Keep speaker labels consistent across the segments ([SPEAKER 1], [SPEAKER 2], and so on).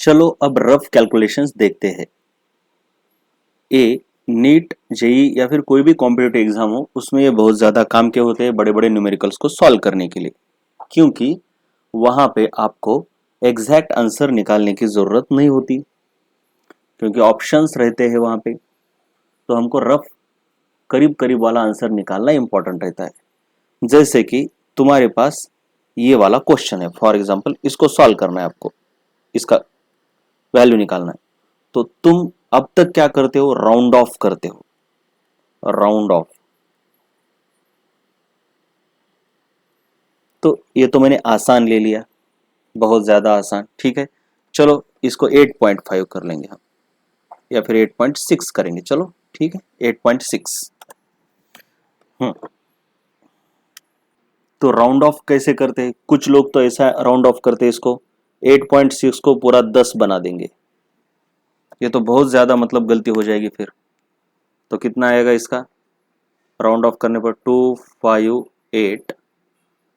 [SPEAKER 1] चलो अब rough calculations देखते हैं। ए नीट जेई या फिर कोई भी कॉम्पिटिटिव एग्जाम हो, उसमें ये बहुत ज़्यादा काम के होते हैं बड़े बड़े न्यूमेरिकल्स को सॉल्व करने के लिए, क्योंकि वहाँ पे आपको एग्जैक्ट आंसर निकालने की ज़रूरत नहीं होती, क्योंकि ऑप्शंस रहते हैं वहाँ पे। तो हमको रफ करीब करीब वाला आंसर निकालना इंपॉर्टेंट रहता है। जैसे कि तुम्हारे पास ये वाला क्वेश्चन है, फॉर एग्जाम्पल इसको सॉल्व करना है आपको, इसका वैल्यू निकालना है। तो तुम अब तक क्या करते हो, राउंड ऑफ करते हो, राउंड ऑफ। तो ये तो मैंने आसान ले लिया, बहुत ज्यादा आसान, ठीक है। चलो इसको 8.5 कर लेंगे हम, या फिर 8.6 करेंगे, चलो ठीक है 8.6। तो राउंड ऑफ कैसे करते हैं, कुछ लोग तो ऐसा राउंड ऑफ करते हैं इसको, 8.6 को पूरा 10 बना देंगे। ये तो बहुत ज्यादा मतलब गलती हो जाएगी फिर। तो कितना आएगा इसका राउंड ऑफ करने पर 258।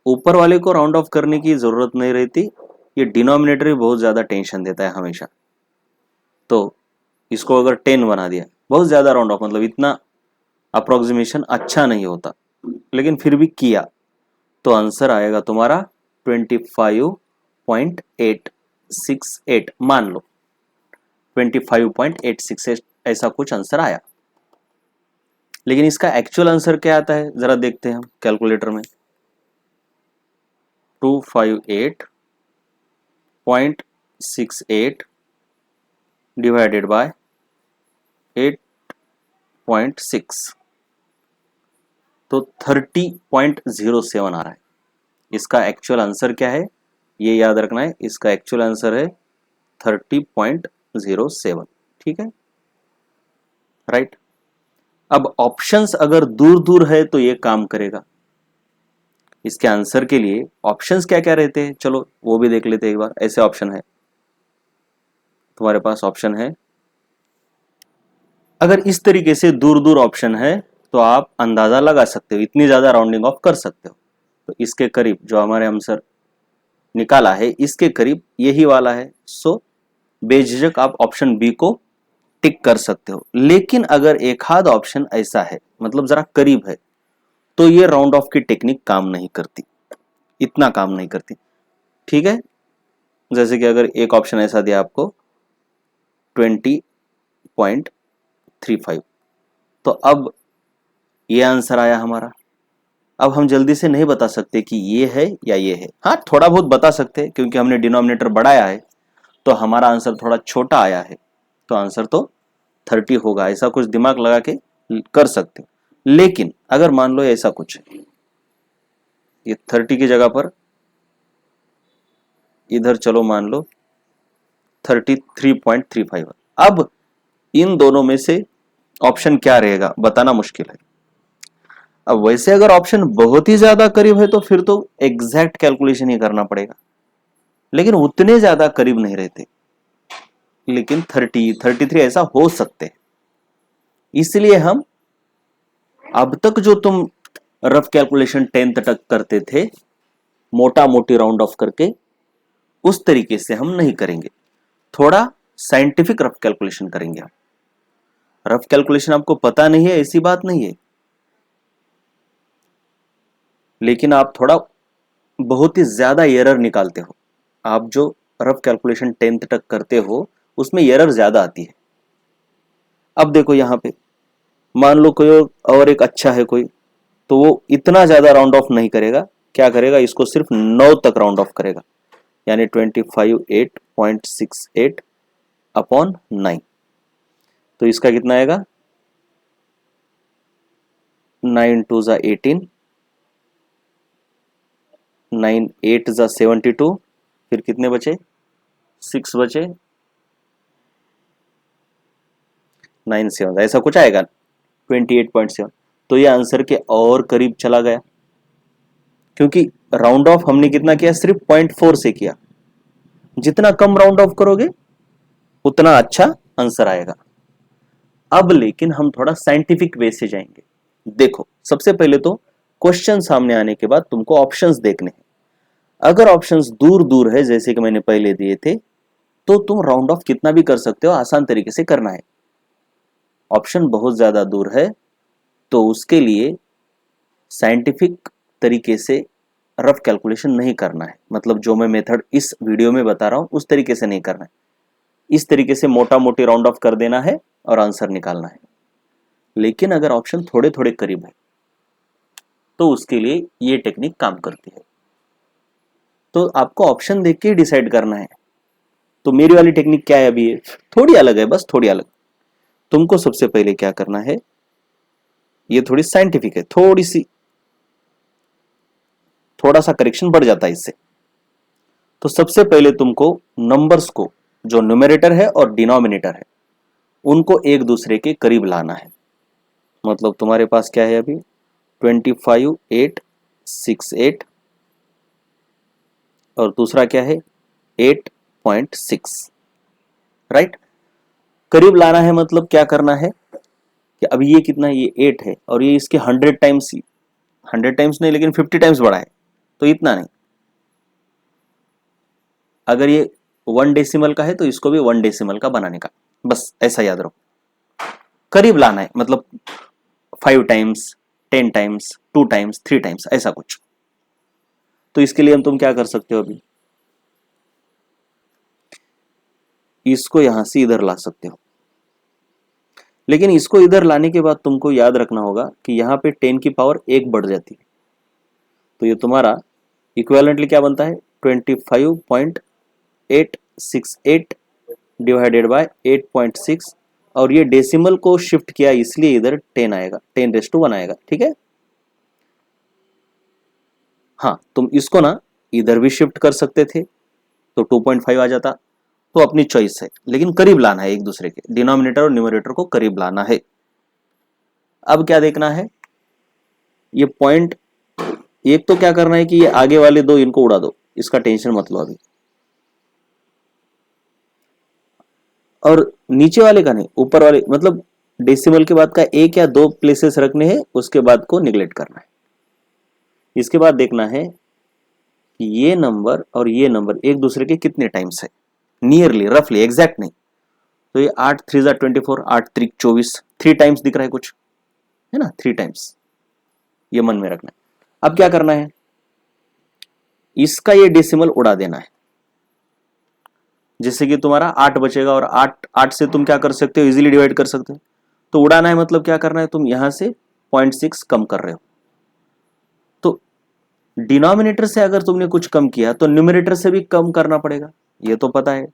[SPEAKER 1] ऊपर वाले को राउंड ऑफ करने की जरूरत नहीं रहती, ये डिनोमिनेटर भी बहुत ज्यादा टेंशन देता है हमेशा। तो इसको अगर 10 बना दिया, बहुत ज्यादा राउंड ऑफ, मतलब इतना अप्रोक्सीमेशन अच्छा नहीं होता, लेकिन फिर भी किया, तो आंसर आएगा तुम्हारा 25.868, मान लो 25.868 ऐसा कुछ आंसर आया। लेकिन इसका एक्चुअल आंसर क्या आता है जरा देखते हैं हम कैलकुलेटर में। 258.68 डिवाइडेड बाय 8.6, तो 30.07 आ रहा है। इसका एक्चुअल आंसर क्या है ये याद रखना है, इसका एक्चुअल आंसर है 30.07, ठीक है, राइट। अब ऑप्शंस अगर दूर दूर है तो ये काम करेगा। इसके आंसर के लिए ऑप्शंस क्या क्या रहते हैं, चलो वो भी देख लेते हैं एक बार। ऐसे ऑप्शन है तुम्हारे पास, ऑप्शन है, अगर इस तरीके से दूर दूर ऑप्शन है तो आप अंदाजा लगा सकते हो, इतनी ज्यादा राउंडिंग ऑफ कर सकते हो। तो इसके करीब जो हमारे आंसर निकाला है इसके करीब यही वाला है, सो बेझिझक आप ऑप्शन बी को टिक कर सकते हो। लेकिन अगर एक आध ऑप्शन ऐसा है, मतलब जरा करीब है, तो ये राउंड ऑफ की टेक्निक काम नहीं करती, इतना काम नहीं करती, ठीक है। जैसे कि अगर एक ऑप्शन ऐसा दिया आपको 20.35, तो अब ये आंसर आया हमारा। अब हम जल्दी से नहीं बता सकते कि ये है या ये है, हाँ थोड़ा बहुत बता सकते हैं, क्योंकि हमने डिनोमिनेटर बढ़ाया है तो हमारा आंसर थोड़ा छोटा आया है, तो आंसर तो 30 होगा, ऐसा कुछ दिमाग लगा के कर सकते हो। लेकिन अगर मान लो ऐसा कुछ है, ये 30 की जगह पर इधर चलो मान लो 33.35, अब इन दोनों में से ऑप्शन क्या रहेगा बताना मुश्किल है। अब वैसे अगर ऑप्शन बहुत ही ज्यादा करीब है तो फिर तो एग्जैक्ट कैलकुलेशन ही करना पड़ेगा, लेकिन उतने ज्यादा करीब नहीं रहते। लेकिन 30 33 ऐसा हो सकते हैं, इसलिए हम अब तक जो तुम रफ कैलकुलेशन 10th तक करते थे मोटा मोटी राउंड ऑफ करके, उस तरीके से हम नहीं करेंगे, थोड़ा साइंटिफिक रफ कैलकुलेशन करेंगे। हम रफ कैलकुलेशन आपको पता नहीं है ऐसी बात नहीं है, लेकिन आप थोड़ा बहुत ही ज्यादा एरर निकालते हो। आप जो रफ कैलकुलेशन 10th तक करते हो उसमें एरर ज्यादा आती है। अब देखो यहाँ पे मान लो कोई और एक अच्छा है कोई, तो वो इतना ज्यादा राउंड ऑफ नहीं करेगा, क्या करेगा इसको सिर्फ 9 तक राउंड ऑफ करेगा, यानी 25.868 अपॉन 9। तो इसका कितना आएगा 9 2 ज़ा 18, 9 8 ज़ा 72, फिर कितने बचे 6 बचे 9 7, ऐसा कुछ आएगा 28.7। तो ये आंसर के और करीब चला गया, क्योंकि राउंड ऑफ हमने कितना किया, सिर्फ 0.4 से किया। जितना कम राउंड ऑफ करोगे उतना अच्छा आंसर आएगा। अब लेकिन हम थोड़ा साइंटिफिक वे से जाएंगे। देखो सबसे पहले तो क्वेश्चन सामने आने के बाद तुमको ऑप्शंस देखने हैं। अगर ऑप्शंस दूर दूर है जैसे कि मैंने पहले दिए थे, तो तुम राउंड ऑफ कितना भी कर सकते हो, आसान तरीके से करना है। ऑप्शन बहुत ज्यादा दूर है तो उसके लिए साइंटिफिक तरीके से रफ कैलकुलेशन नहीं करना है, मतलब जो मैं मेथड इस वीडियो में बता रहा हूं उस तरीके से नहीं करना है। इस तरीके से मोटा मोटी राउंड ऑफ कर देना है और आंसर निकालना है। लेकिन अगर ऑप्शन थोड़े थोड़े करीब है तो उसके लिए ये टेक्निक काम करती है। तो आपको ऑप्शन देख के डिसाइड करना है। तो मेरी वाली टेक्निक क्या है, अभी ये थोड़ी अलग है, बस थोड़ी अलग। तुमको सबसे पहले क्या करना है, ये थोड़ी साइंटिफिक है, थोड़ा सा करेक्शन बढ़ जाता है इससे। तो सबसे पहले तुमको नंबर्स को, जो न्यूमरेटर है और डिनोमिनेटर है, उनको एक दूसरे के करीब लाना है। मतलब तुम्हारे पास क्या है अभी 25, 8, 6, 8 और दूसरा क्या है 8.6, राइट। करीब लाना है मतलब क्या करना है कि अभी ये कितना है, ये 8 है और ये इसके 100 टाइम्स, 100 टाइम्स नहीं लेकिन 50 टाइम्स बड़ा है, तो इतना नहीं। अगर ये 1 डेसिमल का है तो इसको भी 1 डेसिमल का बनाने का, बस ऐसा याद रखो। करीब लाना है मतलब 5 टाइम्स, 10 टाइम्स, 2 टाइम्स, 3 टाइम्स, ऐसा कुछ। तो इसके लिए तुम क्या कर सकते हो, अभी इसको यहां से इधर ला सकते हो। लेकिन इसको इधर लाने के बाद तुमको याद रखना होगा कि यहाँ पे 10 की पावर 1 बढ़ जाती है। तो ये तुम्हारा इक्विवेलेंटली क्या बनता है 25.868 डिवाइडेड बाय 8.6, और ये डेसिमल को शिफ्ट किया इसलिए इधर 10 आएगा, 10⁻1 आएगा, ठीक है। हाँ, तुम इसको ना इधर भी शिफ्ट कर सकते थे तो 2.5 आ जाता, तो अपनी चॉइस है, लेकिन करीब लाना है एक दूसरे के, डिनोमिनेटर और न्यूमरेटर को करीब लाना है। अब क्या देखना है, ये पॉइंट एक तो क्या करना है कि ये आगे वाले दो इनको उड़ा दो, इसका टेंशन मत लो अभी। और नीचे वाले का नहीं, ऊपर वाले, मतलब डेसिमल के बाद का एक या दो प्लेसेस रखने हैं, उसके बाद को निगलेक्ट करना है। इसके बाद देखना है कि ये नंबर और ये नंबर एक दूसरे के कितने टाइम्स है, नियरली, रफली, एग्जैक्ट नहीं। तो ये 8 3 24, 8 3 24, 3 टाइम्स दिख रहा है कुछ, है ना, 3 टाइम्स, ये मन में रखना है। अब क्या करना है, इसका ये डेसिमल उड़ा देना है, जैसे कि तुम्हारा 8 बचेगा और 8 से तुम क्या कर सकते हो, इजीली डिवाइड कर सकते हो। तो उड़ाना है मतलब क्या करना है, तुम यहां से 0.6 कम कर रहे हो। तो डिनोमिनेटर से अगर तुमने कुछ कम किया तो न्यूमरेटर से भी कम करना पड़ेगा, ये तो पता है।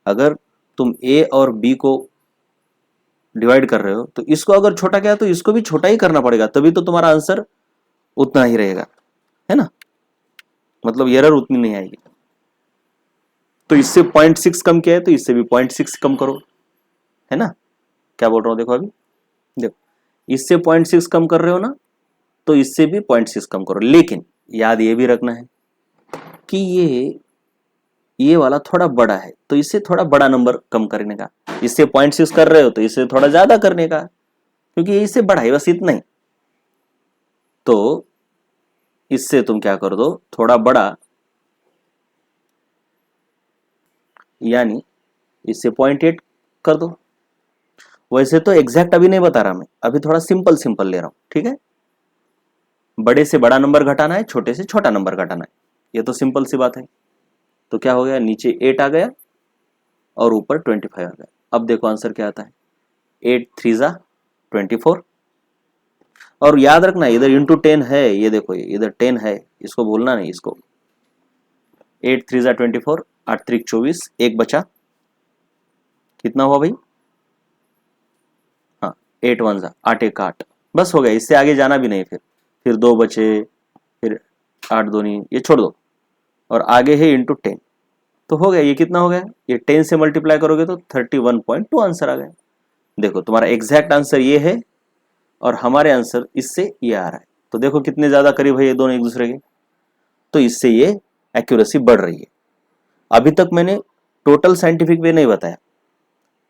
[SPEAKER 1] अगर तुम ए और बी को डिवाइड कर रहे हो तो इसको अगर छोटा किया तो इसको भी छोटा ही करना पड़ेगा, तभी तो तुम्हारा आंसर उतना ही रहेगा, है ना, मतलब एरर उतनी नहीं आएगी। तो इससे 0.6 कम किया है तो इससे भी 0.6 कम करो, है ना। क्या बोल रहा हूं देखो, अभी देखो, इससे 0.6 कम कर रहे हो ना, तो इससे भी 0.6 कम करो। लेकिन याद ये भी रखना है कि ये वाला थोड़ा बड़ा है तो इससे थोड़ा बड़ा नंबर कम करने का, इससे 0.6 कर रहे हो तो इससे थोड़ा ज्यादा करने का, क्योंकि ये इससे बड़ा है, बस इतना ही। तो इससे तुम क्या कर दो, थोड़ा बड़ा, यानी इससे 0.8 कर दो। वैसे तो एग्जैक्ट अभी नहीं बता रहा मैं, अभी थोड़ा सिंपल सिंपल ले रहा हूं, ठीक है। बड़े से बड़ा नंबर घटाना है, छोटे से छोटा नंबर घटाना है, ये तो सिंपल सी बात है। तो क्या हो गया, नीचे 8 आ गया और ऊपर 25 आ गया। अब देखो आंसर क्या आता है, 8 3 24। और याद रखना इधर इंटू 10 है, ये देखो ये इधर 10 है, इसको भूलना नहीं, इसको 8 3 24, 8 3 24, एक बचा, कितना हुआ भाई, हाँ 8 1 8 1 8, बस हो गया, इससे आगे जाना भी नहीं। फिर 2 बचे, फिर 8 दूनी, ये छोड़ दो, और आगे है इंटू 10, तो हो गया। ये कितना हो गया, ये 10 से मल्टीप्लाई करोगे तो 31.2 आंसर आ गया। देखो तुम्हारा एग्जैक्ट आंसर ये है और हमारे आंसर इससे ये आ रहा है, तो देखो कितने ज्यादा करीब है ये दोनों एक दूसरे के। तो इससे ये एक्यूरेसी बढ़ रही है। अभी तक मैंने टोटल साइंटिफिक वे नहीं बताया,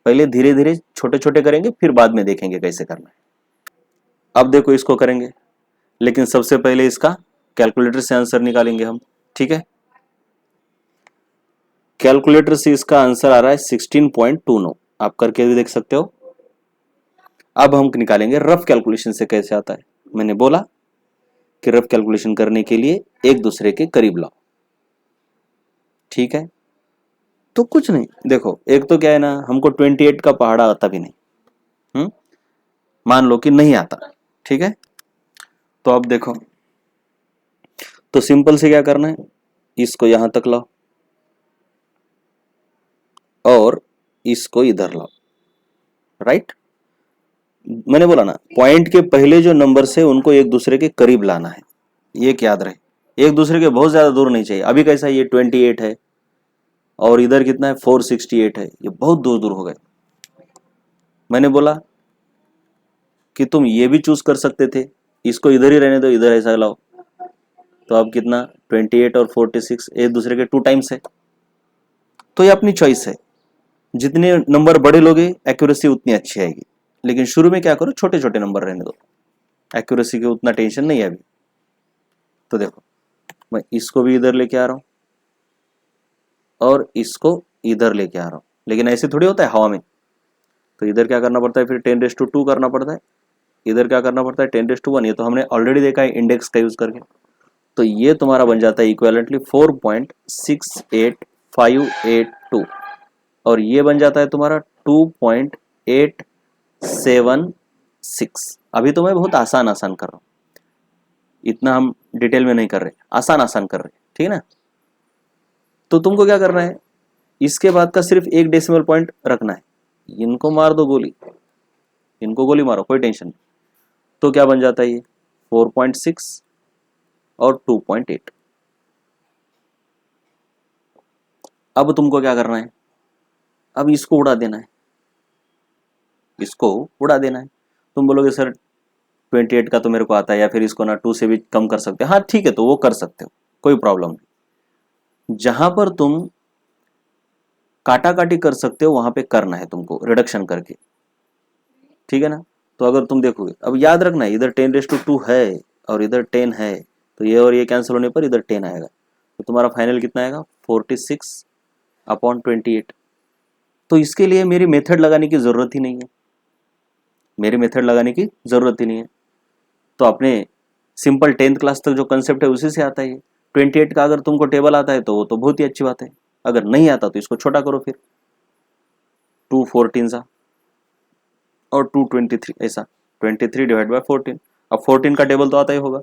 [SPEAKER 1] पहले धीरे धीरे छोटे छोटे करेंगे, फिर बाद में देखेंगे कैसे करना है। अब देखो इसको करेंगे, लेकिन सबसे पहले इसका कैलकुलेटर से आंसर निकालेंगे हम, ठीक है। कैलकुलेटर से इसका आंसर आ रहा है 16.29। आप करके भी देख सकते हो। अब हम निकालेंगे रफ कैलकुलेशन से कैसे आता है। मैंने बोला कि रफ कैलकुलेशन करने के लिए एक दूसरे के करीब लाओ, ठीक है। तो कुछ नहीं, देखो एक तो क्या है ना, हमको 28 का पहाड़ा आता भी नहीं, मान लो कि नहीं आता, ठीक है। तो अब देखो, तो सिंपल से क्या करना है, इसको यहां तक लाओ और इसको इधर लाओ, राइट। मैंने बोला ना, पॉइंट के पहले जो नंबर से उनको एक दूसरे के करीब लाना है, ये याद रहे। एक दूसरे के बहुत ज्यादा दूर नहीं चाहिए। अभी कैसा ये 28 है और इधर कितना है 468 है, ये बहुत दूर दूर हो गए। मैंने बोला कि तुम ये भी चूज कर सकते थे, इसको इधर ही रहने दो, इधर ऐसा लाओ। तो अब कितना 28 और 46 एक दूसरे के 2 टाइम्स है। तो ये अपनी चॉइस है, जितने नंबर बड़े लोगे एक्यूरेसी उतनी अच्छी आएगी। लेकिन शुरू में क्या करो, छोटे छोटे नंबर रहने दो, एक्यूरेसी की उतना टेंशन नहीं है अभी। तो देखो, मैं इसको भी इधर लेके आ रहा हूं और इसको इधर लेके आ रहा हूं, लेकिन ऐसे थोड़ी होता है हवा में। तो इधर क्या करना पड़ता है, फिर 10⁻² करना पड़ता है, इधर क्या करना पड़ता है 10⁻1। ये तो हमने ऑलरेडी देखा है इंडेक्स का यूज करके। तो ये तुम्हारा बन जाता है इक्विवेलेंटली 4.68582 और ये बन जाता है तुम्हारा 2.876। अभी तो मैं बहुत आसान आसान कर रहा हूँ, इतना हम डिटेल में नहीं कर रहे, आसान आसान कर रहे, ठीक है ना। तो तुमको क्या करना है, इसके बाद का सिर्फ एक डेसिमल पॉइंट रखना है। इनको मार दो गोली, इनको गोली मारो, कोई टेंशन नहीं। तो क्या बन जाता है ये 4.6 और 2.8। अब तुमको क्या करना है, अब इसको उड़ा देना है, इसको उड़ा देना है। तुम बोलोगे सर 28 का तो मेरे को आता है, या फिर इसको ना 2 से भी कम कर सकते हो। हाँ ठीक है, तो वो कर सकते हो, कोई प्रॉब्लम नहीं। जहां पर तुम काटा काटी कर सकते हो वहां पे करना है तुमको रिडक्शन करके, ठीक है ना। तो अगर तुम देखोगे, अब याद रखना है, इधर 10⁻² है और इधर 10 है, तो ये और ये कैंसिल होने पर इधर 10 आएगा। तो तुम्हारा फाइनल कितना आएगा 46/28। तो इसके लिए मेरी मेथड लगाने की जरूरत ही नहीं है, मेरी मेथड लगाने की जरूरत ही नहीं है। तो अपने सिंपल 10th क्लास तक जो कंसेप्ट है उसी से आता है। 28 का अगर तुमको टेबल आता है तो वो तो बहुत ही अच्छी बात है, अगर नहीं आता तो इसको छोटा करो, फिर 2 14 और 223 ऐसा 23/14। अब 14 का टेबल तो आता ही होगा,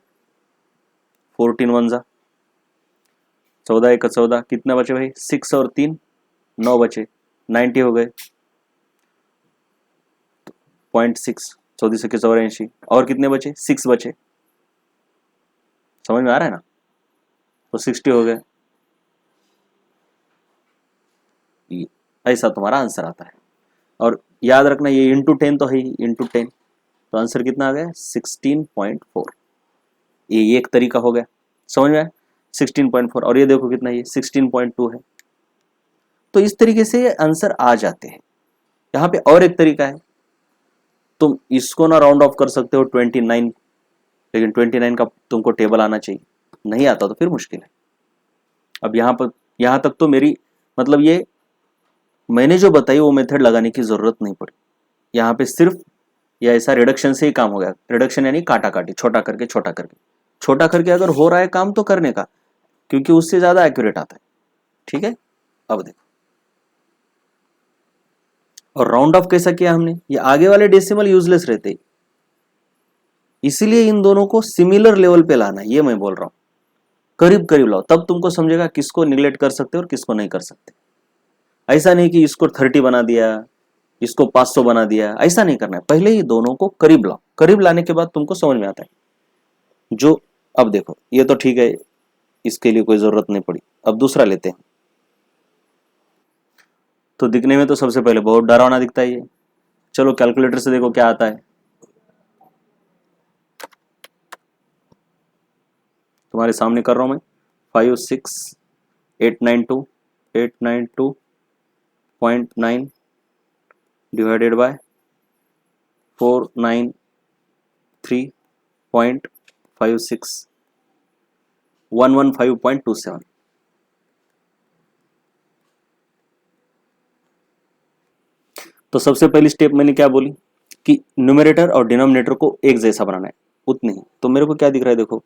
[SPEAKER 1] 14 1 14 1 14, कितना बचे भाई 6 और 3 9 बचे, 90 हो गए। 0.6 14 से 84 और कितने बचे 6 बचे, समझ में आ रहा है ना। तो 60 हो गए, ऐसा तुम्हारा आंसर आता है। और याद रखना ये इंटू 10 तो है ही, इंटू 10, तो आंसर कितना आ गया 16.4। ये एक तरीका हो गया, समझ में आया 16.4। और ये देखो कितना, ये 16.2 है। तो इस तरीके से ये आंसर आ जाते हैं। यहाँ पे और एक तरीका है, तुम इसको ना राउंड ऑफ कर सकते हो 29, लेकिन 29 का तुमको टेबल आना चाहिए, नहीं आता तो फिर मुश्किल है। अब यहाँ तक तो मेरी मतलब ये मैंने जो बताई वो मेथड लगाने की जरूरत नहीं पड़ी। यहाँ पे सिर्फ या ऐसा रिडक्शन से ही काम हो गया। रिडक्शन यानी काटा काटी, छोटा करके छोटा करके छोटा करके अगर हो रहा है काम तो करने का, क्योंकि उससे ज्यादा एक्यूरेट आता है, ठीक है। अब देखो, और राउंड ऑफ कैसा किया हमने, ये आगे वाले डेसिमल यूजलेस रहते, इसीलिए इन दोनों को सिमिलर लेवल पे लाना है, ये मैं बोल रहा हूं। करीब करीब लाओ, तब तुमको समझेगा किसको निगलेक्ट कर सकते हो और किसको नहीं कर सकते। ऐसा नहीं कि इसको 30 बना दिया, इसको 500 बना दिया, ऐसा नहीं करना है। पहले ही दोनों को करीब लाओ, करीब लाने के बाद तुमको समझ में आता है जो। अब देखो ये तो ठीक है, इसके लिए कोई जरूरत नहीं पड़ी। अब दूसरा लेते हैं। तो दिखने में तो सबसे पहले बहुत डरावना दिखता है ये। चलो कैलकुलेटर से देखो क्या आता है। तुम्हारे सामने कर रहा हूं मैं, 56892.9 डिवाइडेड बाय 493.56 115.27। तो सबसे पहली स्टेप मैंने क्या बोली कि न्यूमरेटर और डिनोमिनेटर को एक जैसा बनाना है, उतनी ही। तो मेरे को क्या दिख रहा है, देखो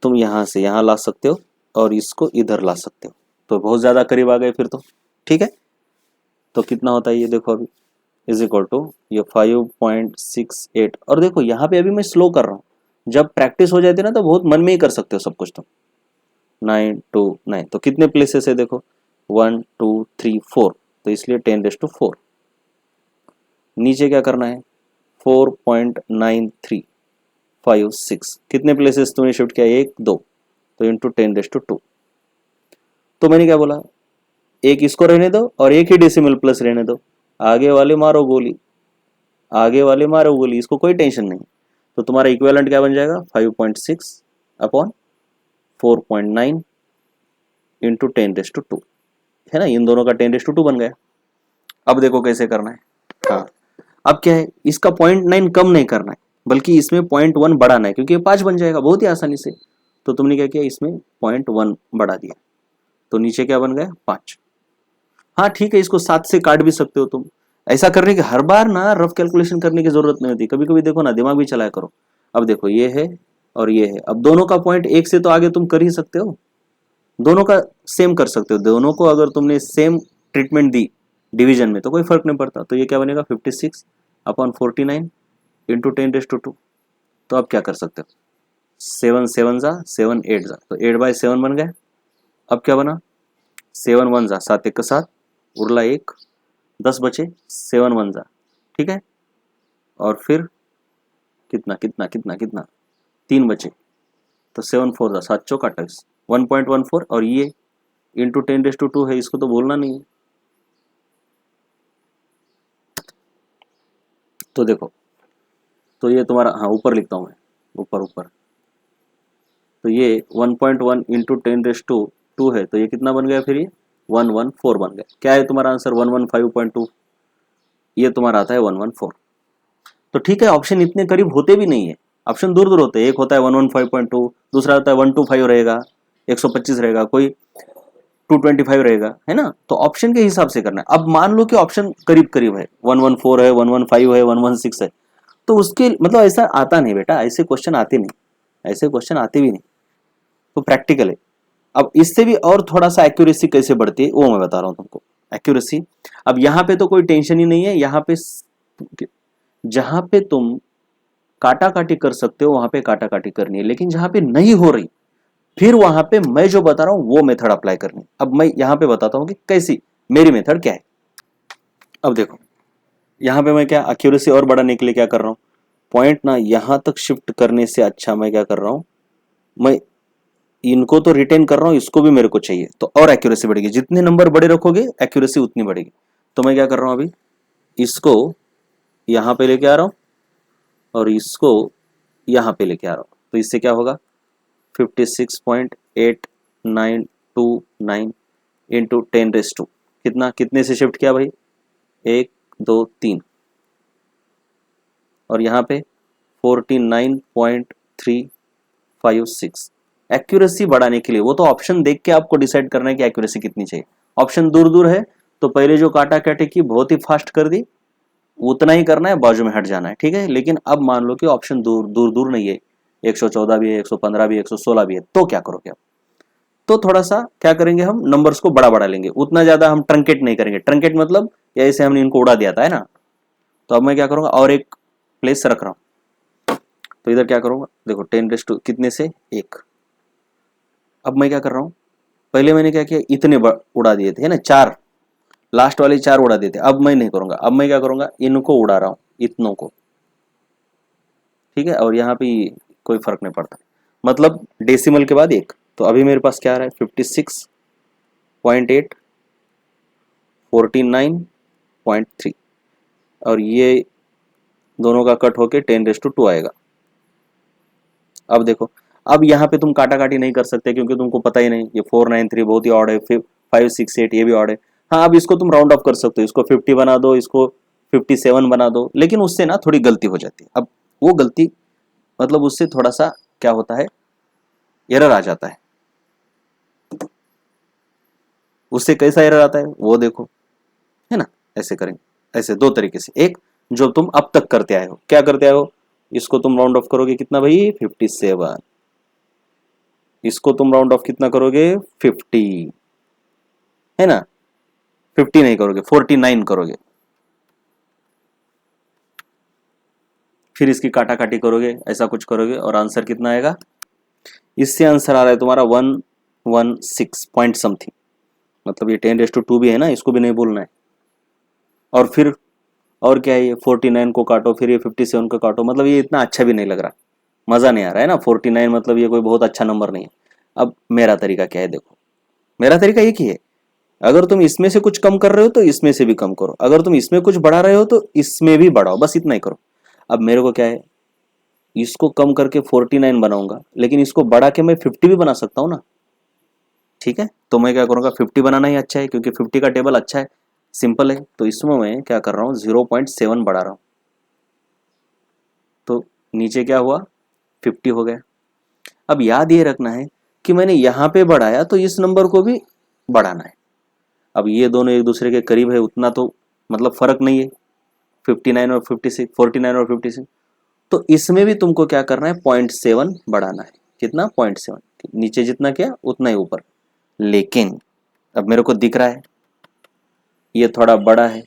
[SPEAKER 1] तुम यहां से यहां ला सकते हो और इसको इधर ला सकते हो, तो बहुत ज्यादा करीब आ गए फिर तो। ठीक है, तो कितना होता है ये देखो अभी, इज इक्वल टू ये 5.68। और देखो यहाँ पे अभी मैं स्लो कर रहा हूँ, जब प्रैक्टिस हो जाती है ना तो बहुत मन में ही कर सकते हो सब कुछ। तो 929, तो कितने प्लेसेस है देखो, 1 2 3 4, तो इसलिए 10⁻⁴। नीचे क्या करना है, 4.9356, कितने प्लेसेस तुमने शिफ्ट किया, 1 2, तो इंटू 10⁻²। तो मैंने क्या बोला, एक इसको रहने दो और एक ही डेसिमल प्लस रहने दो, आगे वाले मारो गोली, आगे वाले मारो गोली, इसको कोई टेंशन नहीं। तो तुम्हारा इक्विवेलेंट क्या बन जाएगा, 5.6 अपॉन 4.9 इंटू 10⁻², है ना, इन दोनों का 10⁻² बन गया। अब देखो कैसे करना है। हाँ, अब क्या है, इसका 0.9 कम नहीं करना है, बल्कि इसमें 0.1 बढ़ाना है, क्योंकि ये 5 बन जाएगा बहुत ही आसानी से। तो तुमने क्या किया, इसमें 0.1 बढ़ा दिया, तो नीचे क्या बन गया, 5। हाँ ठीक है, इसको 7 से काट भी सकते हो तुम। ऐसा करने की हर बार ना रफ कैलकुलेशन करने की जरूरत नहीं होती, कभी कभी देखो ना दिमाग भी चलाया करो। अब देखो ये है और ये है, अब दोनों का पॉइंट एक से तो आगे तुम कर ही सकते हो, दोनों का सेम कर सकते हो। दोनों को अगर तुमने सेम ट्रीटमेंट दी डिवीजन में तो कोई फर्क नहीं पड़ता। तो ये क्या बनेगा, 56 अपॉन 49 इंटू 10⁻²। तो आप क्या कर सकते हो, 7 7 जा 7 8 जा, तो 8/7 बन गया। अब क्या बना, 7 1 जा 7 1 का 7, उरला 1, 10 बचे, 7 1 जा, ठीक है। और फिर कितना कितना कितना कितना, 3 बचे, तो 7 4 जा 7 चौक 28, 1.14। और ये इंटू 10⁻² है, इसको तो बोलना नहीं है। तो देखो, तो ये तुम्हारा, हाँ ऊपर लिखता हूँ मैं, ऊपर ऊपर, तो ये 1.1 इंटू 10⁻² है, तो ये कितना बन गया फिर, ये 114 बन गया। क्या है तुम्हारा आंसर, 115.2, ये तुम्हारा आता है 114। तो ठीक है, ऑप्शन इतने करीब होते भी नहीं है, ऑप्शन दूर दूर होते हैं। एक होता है 115.2, दूसरा होता है 125 रहेगा, 125 रहेगा, कोई 225 रहेगा, है ना। तो ऑप्शन के हिसाब से करना है। अब मान लो कि ऑप्शन करीब करीब है, 114 है, 115 है, 116 है, तो उसके मतलब ऐसा आता नहीं बेटा, ऐसे क्वेश्चन आते नहीं, ऐसे क्वेश्चन आते भी नहीं। तो प्रैक्टिकल है। अब इससे भी और थोड़ा सा एक्यूरेसी कैसे बढ़ती है वो मैं बता रहा हूँ तुमको। एक्यूरेसी, अब यहाँ पे तो कोई टेंशन ही नहीं है, यहाँ पे जहां पे तुम काटा काटी कर सकते हो वहां पे काटा काटी करनी है, लेकिन जहां पे नहीं हो रही फिर वहां पे मैं जो बता रहा हूं वो मेथड अप्लाई करनी है। अब मैं यहां पे बताता हूं कि कैसी मेरी मेथड क्या है। अब देखो यहां पे मैं क्या एक्यूरेसी और बढ़ाने के लिए क्या कर रहा हूं, पॉइंट ना यहां तक शिफ्ट करने से अच्छा मैं क्या कर रहा हूं, मैं इनको तो रिटेन कर रहा हूं, इसको भी मेरे को चाहिए, तो और एक्यूरेसी बढ़ेगी। जितने नंबर बड़े रखोगे एक्यूरेसी उतनी बढ़ेगी। तो मैं क्या कर रहा हूं, अभी इसको यहां पे लेके आ रहा हूं और इसको यहां पे लेके आ रहा हूं, तो इससे क्या होगा, 56.8929 इंटू 10⁻², कितना, कितने से शिफ्ट किया भाई, 1 2 3, और यहाँ पे 49.356। एक्यूरेसी बढ़ाने के लिए वो तो ऑप्शन देख के आपको डिसाइड करना है कि एक्यूरेसी कितनी चाहिए। ऑप्शन दूर दूर है तो पहले जो काटा काटे की बहुत ही फास्ट कर दी, उतना ही करना है, बाजू में हट जाना है, ठीक है। लेकिन अब मान लो कि ऑप्शन दूर दूर दूर नहीं है, 114 भी है, 115 भी है, 116 भी है, तो क्या करोगे आप, तो थोड़ा सा क्या करेंगे, हम नंबर्स को बड़ा बड़ा लेंगे, उतना ज्यादा हम ट्रंकेट नहीं करेंगे। ट्रंकेट मतलब जैसे हमने इनको उड़ा दिया था, है ना। तो अब मैं क्या करूंगा, और एक प्लेस रख रहा हूं, तो इधर क्या करूंगा, देखो 10⁻² कितने से 1। अब मैं क्या कर रहा हूं, पहले मैंने क्या किया, इतने उड़ा दिए थे, है ना, 4 लास्ट वाले 4 उड़ा देते। अब मैं नहीं करूंगा, अब मैं क्या करूंगा, इनको उड़ा रहा हूं, इतनों को, ठीक है। और यहाँ पे कोई फर्क नहीं पड़ता, मतलब डेसिमल के बाद 1। तो अभी मेरे पास क्या आ रहा है, 56.8 49.3, और ये दोनों का कट होके 10⁻² आएगा। अब देखो, अब यहाँ पे तुम काटा काटी नहीं कर सकते क्योंकि तुमको पता ही नहीं, ये 493 बहुत ही ऑड है, फिर 568 ये भी ऑड है। हाँ, अब इसको तुम राउंड ऑफ कर सकते हो, इसको 50 बना दो, इसको 57 बना दो, लेकिन उससे ना थोड़ी गलती हो जाती है। अब वो गलती मतलब उससे थोड़ा सा क्या होता है, एरर आ जाता है। उससे कैसा एरर आता है वो देखो, है ना, ऐसे करेंगे। ऐसे दो तरीके से, एक जो तुम अब तक करते आए हो, क्या करते आए हो, इसको तुम राउंड ऑफ करोगे कितना भाई 57, इसको तुम राउंड ऑफ कितना करोगे 50, है ना, 50 नहीं करोगे 49 करोगे, फिर इसकी काटा काटी करोगे, ऐसा कुछ करोगे और आंसर कितना आएगा, इससे आंसर आ रहा है तुम्हारा 116 पॉइंट समथिंग, मतलब ये 10⁻² भी है ना, इसको भी नहीं भूलना है। और फिर और क्या है, ये 49 को काटो, फिर ये 57 को काटो, मतलब ये इतना अच्छा भी नहीं लग रहा, मज़ा नहीं आ रहा है ना, 49 मतलब ये कोई बहुत अच्छा नंबर नहीं है। अब मेरा तरीका क्या है, देखो मेरा तरीका एक ही है, अगर तुम इसमें से कुछ कम कर रहे हो तो इसमें से भी कम करो, अगर तुम इसमें कुछ बढ़ा रहे हो तो इसमें भी बढ़ाओ, बस इतना ही करो। अब मेरे को क्या है, इसको कम करके 49 बनाऊंगा, लेकिन इसको बढ़ा के मैं 50 भी बना सकता हूँ ना, ठीक है, तो मैं क्या करूँगा 50 बनाना ही अच्छा है, क्योंकि 50 का टेबल अच्छा है, सिंपल है, तो इसमें मैं क्या कर रहा हूँ 0.7 बढ़ा रहा हूँ, तो नीचे क्या हुआ 50 हो गया। अब याद ये रखना है कि मैंने यहाँ पे बढ़ाया तो इस नंबर को भी बढ़ाना है। अब ये दोनों एक दूसरे के करीब है, उतना तो मतलब फर्क नहीं है, 59 और 56, 49 और 56, तो इसमें भी तुमको क्या करना है 0.7 बढ़ाना है, कितना 0.7, नीचे जितना किया उतना ही ऊपर। लेकिन अब मेरे को दिख रहा है ये थोड़ा बड़ा है,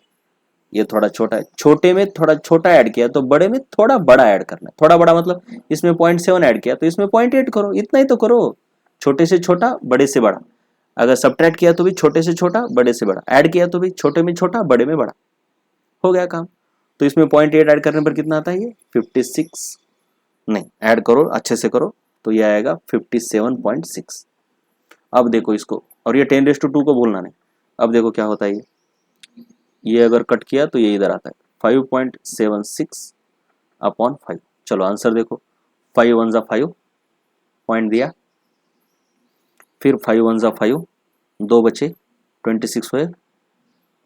[SPEAKER 1] ये थोड़ा छोटा है, छोटे में थोड़ा छोटा ऐड किया तो बड़े में थोड़ा बड़ा ऐड करना है, थोड़ा बड़ा मतलब इसमें 0.7 ऐड किया तो इसमें 0.8 करो, इतना ही तो करो, छोटे से छोटा बड़े से बड़ा, अगर सब्ट्रैक्ट किया तो भी छोटे से छोटा बड़े से बड़ा, ऐड किया तो भी छोटे में छोटा बड़े में बड़ा, हो गया काम। तो इसमें 0.8 ऐड करने पर कितना आता है ये 56, नहीं ऐड करो अच्छे से करो, तो ये आएगा 57.6। अब देखो इसको, और ये 10⁻² को भूलना नहीं। अब देखो क्या होता है, ये अगर कट किया तो ये इधर आता है 5.76 अपॉन 5। चलो आंसर देखो, 5 1 जा 5 पॉइंट दिया, फिर 5 1 जा 5, 2 बचे 26 हुए,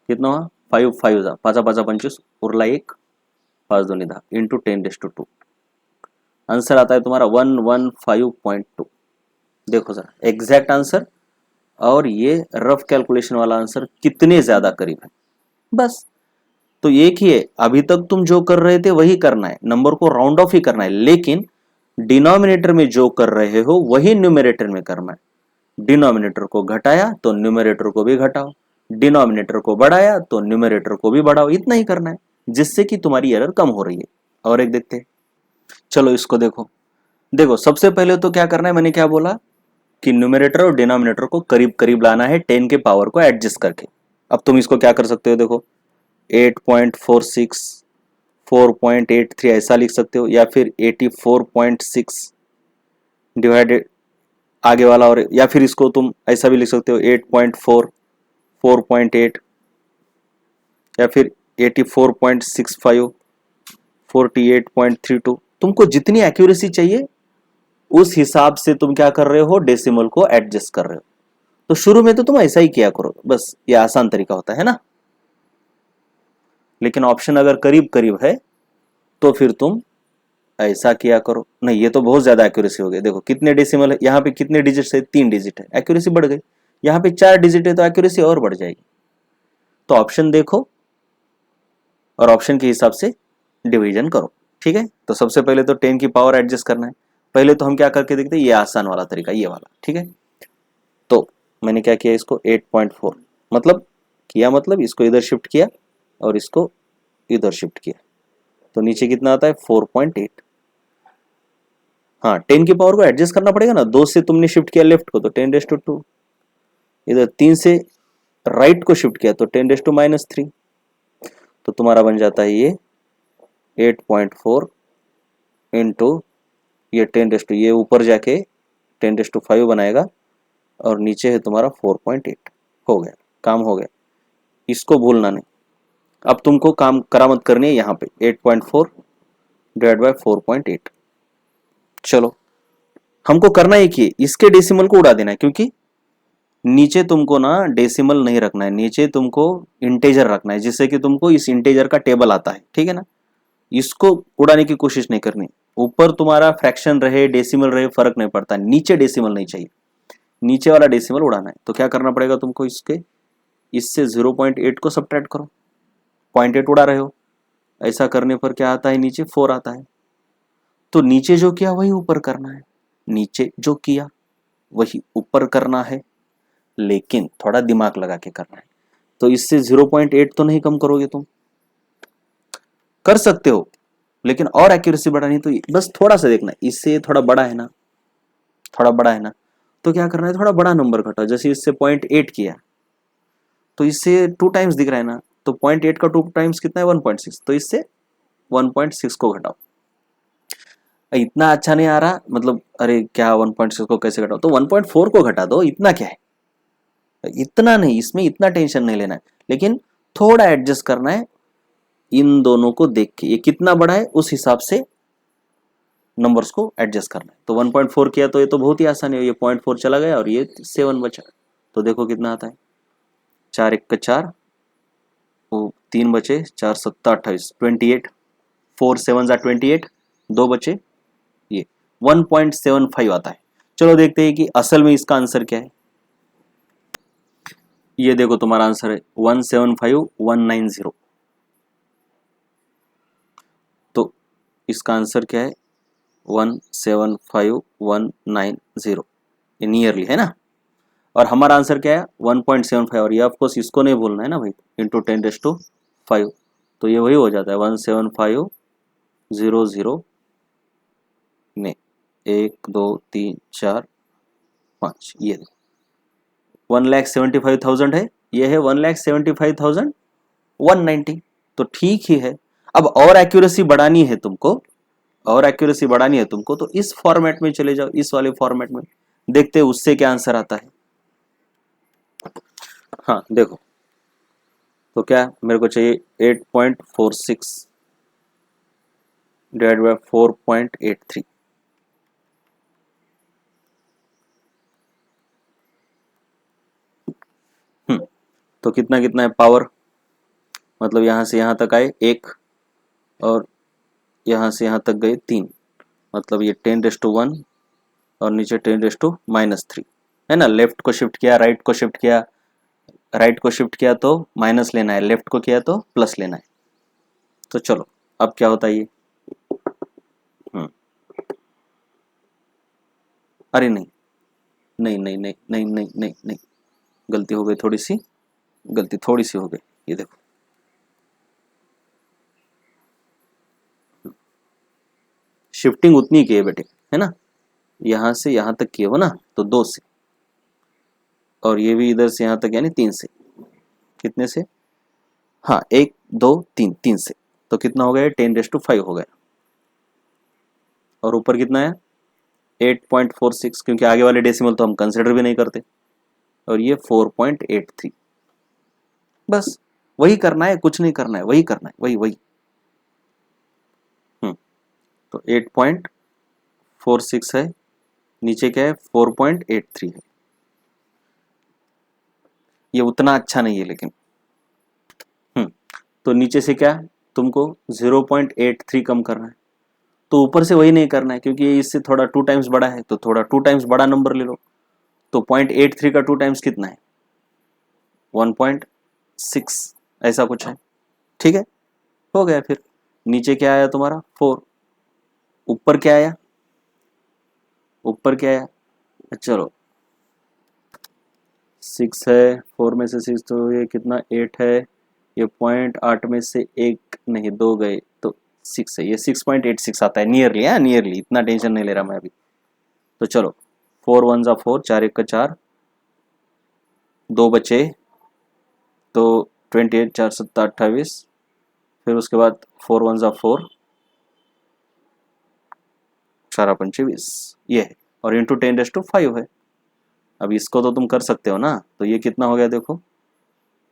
[SPEAKER 1] कितना हुआ 5 5 जा 5 5 25 उरला 1, 5 2 10 इंटू 10⁻², आंसर आता है तुम्हारा 115.2। देखो जरा एग्जैक्ट आंसर और ये रफ कैलकुलेशन वाला आंसर कितने ज्यादा करीब है, बस। तो एक ही है, अभी तक तुम जो कर रहे थे वही करना है, नंबर को राउंड ऑफ ही करना है, लेकिन डिनोमिनेटर में जो कर रहे हो वही न्यूमरेटर में करना है। डिनोमिनेटर को घटाया तो न्यूमरेटर को भी घटाओ, डिनोमिनेटर को बढ़ाया तो न्यूमरेटर को भी बढ़ाओ, इतना ही करना है, जिससे कि तुम्हारी एरर कम हो रही है। और एक देखते हैं, चलो इसको देखो, देखो सबसे पहले तो क्या करना है, मैंने क्या बोला कि न्यूमरेटर और डिनोमिनेटर को करीब करीब लाना है 10 के पावर को एडजस्ट करके। अब तुम इसको क्या कर सकते हो, देखो 8.46 4.83 ऐसा लिख सकते हो, या फिर 84.6 डिवाइडेड आगे वाला, और या फिर इसको तुम ऐसा भी लिख सकते हो 8.4 4.8, या फिर 84.65 48.32। तुमको जितनी एक्यूरेसी चाहिए उस हिसाब से तुम क्या कर रहे हो, डेसिमल को एडजस्ट कर रहे हो। तो शुरू में तो तुम ऐसा ही किया करो, बस ये आसान तरीका होता है ना। लेकिन ऑप्शन अगर करीब करीब है तो फिर तुम ऐसा किया करो। नहीं ये तो बहुत ज्यादा एक्यूरेसी हो गई, देखो कितने डेसिमल है यहाँ पे, कितने डिजिट है 3 डिजिट है, एक्यूरेसी बढ़ गई, यहाँ पे 4 डिजिट है तो एक्यूरेसी और बढ़ जाएगी। तो ऑप्शन देखो और ऑप्शन के हिसाब से डिवीजन करो, ठीक है। तो सबसे पहले तो 10 की पावर एडजस्ट करना है, पहले तो हम क्या करके देखते हैं, ये आसान वाला तरीका, ये वाला, ठीक है। तो मैंने क्या किया, इसको 8.4 मतलब किया, मतलब इसको इधर शिफ्ट किया और इसको इधर शिफ्ट किया, तो नीचे कितना आता है 4.8। हाँ 10 की पावर को एडजस्ट करना पड़ेगा ना, 2 से तुमने शिफ्ट किया लेफ्ट को तो 10⁻², इधर 3 से राइट को शिफ्ट किया तो 10⁻³ तो तुम्हारा बन जाता है ये 8.4 इंटू ये 10⁻, ये ऊपर जाके 10⁻5 बनाएगा और नीचे है तुम्हारा 4.8। हो गया, काम हो गया, इसको भूलना नहीं। अब तुमको काम करामत करनी है यहाँ पे 8.4 डिवाइड बाय 4.8। चलो हमको करना है कि इसके डेसिमल को उड़ा देना है, क्योंकि नीचे तुमको ना डेसिमल नहीं रखना है, नीचे तुमको इंटेजर रखना है, जिससे कि तुमको इस इंटेजर का टेबल आता है, ठीक है ना। इसको उड़ाने की कोशिश नहीं करनी, ऊपर तुम्हारा फ्रैक्शन रहे डेसिमल रहे फर्क नहीं पड़ता, नीचे डेसिमल नहीं चाहिए, नीचे वाला डेसिमल उड़ाना है। तो क्या करना पड़ेगा तुमको, इसके इससे 0.8 को सब्ट्रैक्ट करो, 0.8 उड़ा रहे हो, ऐसा करने पर क्या आता है, नीचे 4 आता है। तो नीचे जो किया वही ऊपर करना है, नीचे जो किया वही ऊपर करना है, लेकिन थोड़ा दिमाग लगा के करना है। तो इससे 0.8 तो नहीं कम करोगे तुम, कर सकते हो लेकिन और एक्यूरेसी बढ़ानी तो बस थोड़ा सा देखना, इससे थोड़ा बड़ा है ना, थोड़ा बड़ा है ना, तो क्या करना है, थोड़ा बड़ा नंबर घटाओ। जैसे इससे 0.8 किया तो इससे 2 टाइम्स दिख रहा है ना, तो 0.8 का 2 टाइम्स कितना है, 1.6, तो इससे 1.6 को घटाओ। इतना अच्छा नहीं आ रहा, मतलब अरे क्या 1.6 को कैसे घटाओ, तो 1.4 को घटा दो, इतना क्या है, इतना नहीं, इसमें इतना टेंशन नहीं लेना है, लेकिन थोड़ा एडजस्ट करना है इन दोनों को देख के, ये कितना बड़ा है उस हिसाब से नंबर्स को एडजस्ट करना है। तो 1.4 किया तो ये तो बहुत ही आसान है, ये 0.4 चला गया और ये 7 बचा, तो देखो कितना आता है, 4 1 का 4, वो 3 बचे, 4 7 28, 28, 4 7 28, 2 बचे, ये 1.75 आता है। चलो देखते हैं कि असल में इसका आंसर क्या है। ये देखो तुम्हारा आंसर है 175190, तो इसका आंसर क्या है, 175190, ये नियरली है ना। और हमारा आंसर क्या है 1.75, और ये ऑफकोर्स इसको नहीं बोलना है ना भाई, इंटू 10⁵, तो ये वही हो जाता है 17500 ने 1 2 3 4 5, ये 1,75,000 है, ये है 1,75,190, तो ठीक ही है। अब और एक्यूरेसी बढ़ानी है तुमको, और एक्यूरेसी बढ़ानी है तुमको, तो इस फॉर्मेट में चले जाओ, इस वाले फॉर्मेट में, देखते हैं उससे क्या आंसर आता है। हाँ देखो, तो क्या मेरे को चाहिए 8.46 डिवाइड बाय 4.83, तो कितना कितना है पावर, मतलब यहां से यहां तक आए 1 और यहां से यहां तक गए 3, मतलब ये 10⁻1 और नीचे 10⁻³ है ना। लेफ्ट को शिफ्ट किया, राइट को शिफ्ट किया, राइट को शिफ्ट किया तो माइनस लेना है, लेफ्ट को किया तो प्लस लेना है। तो चलो अब क्या होता है ये, अरे नहीं नहीं नहीं नहीं नहीं नहीं नहीं नहीं, गलती हो गई, थोड़ी सी गलती थोड़ी सी हो गई, ये देखो शिफ्टिंग उतनी की है बेटे, है ना, यहां से यहां तक किए हो ना, तो 2 से, और ये भी इधर से यहां तक यानी 3 से, कितने से, हाँ 1 2 3, 3 से, तो कितना हो गया 10⁵ हो गया, और ऊपर कितना है 8.46, क्योंकि आगे वाले डेसिमल तो हम कंसिडर भी नहीं करते, और ये 4.83, बस वही करना है, कुछ नहीं करना है, वही करना है, वही वही। तो 8.46 है, नीचे क्या है 4.83 है, ये उतना अच्छा नहीं है लेकिन, तो नीचे से क्या तुमको 0.83 कम करना है, तो ऊपर से वही नहीं करना है क्योंकि ये इससे थोड़ा 2 टाइम्स बड़ा है, तो थोड़ा 2 टाइम्स बड़ा नंबर ले लो, तो 0.83 का 2 टाइम्स कितना है 1.6, ऐसा कुछ है, ठीक है, हो गया। फिर नीचे क्या आया तुम्हारा 4, ऊपर क्या आया, ऊपर क्या आया, चलो 6 है, 4 में से 6 तो ये कितना 8 है, ये 0.8 में से 1 नहीं 2 गए तो 6 है, ये 6.86 आता है, नियरली है, नियरली, इतना टेंशन नहीं ले रहा मैं अभी। तो चलो 4 1 जा 4, 4 1 का 4, 2 बचे, तो 28 4 7 28, फिर उसके बाद 4 1 जा 4, 4 5 20, ये है, और इंटू 10⁵ है। अब इसको तो तुम कर सकते हो ना, तो ये कितना हो गया देखो,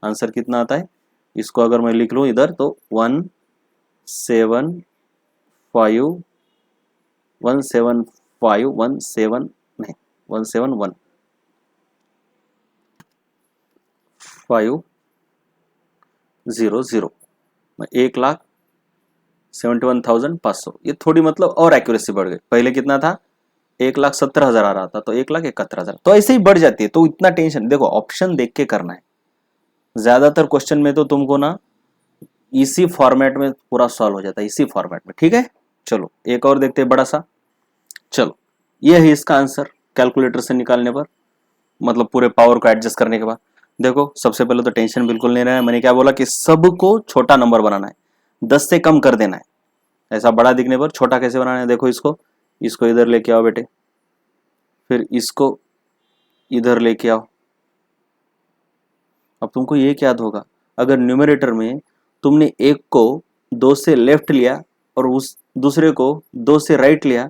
[SPEAKER 1] आंसर कितना आता है, इसको अगर मैं लिख लूँ इधर तो 175 नहीं 171,500, 1,71,500, ये थोड़ी मतलब और एक्यूरेसी बढ़ गई, पहले कितना था 1,70,000 आ रहा था, तो 1,71,000, तो ऐसे ही बढ़ जाती है, तो इतना टेंशन देखो, ऑप्शन देख के करना है। ज्यादातर क्वेश्चन में तो तुमको ना इसी फॉर्मेट में पूरा सॉल्व हो जाता है, इसी फॉर्मेट में। ठीक है, चलो एक और देखते हैं बड़ा सा। चलो ये है इसका आंसर कैलकुलेटर से निकालने पर, मतलब पूरे पावर को एडजस्ट करने के बाद। देखो सबसे पहले तो टेंशन बिल्कुल नहीं रहना है, मैंने क्या बोला कि सबको छोटा नंबर बनाना है, 10 से कम कर देना है। ऐसा बड़ा दिखने पर छोटा कैसे बनाना है, देखो इसको इधर लेके आओ बेटे, फिर इसको इधर लेके आओ। अब तुमको ये याद होगा, अगर न्यूमरेटर में तुमने एक को 2 से लेफ्ट लिया और उस दूसरे को 2 से राइट लिया,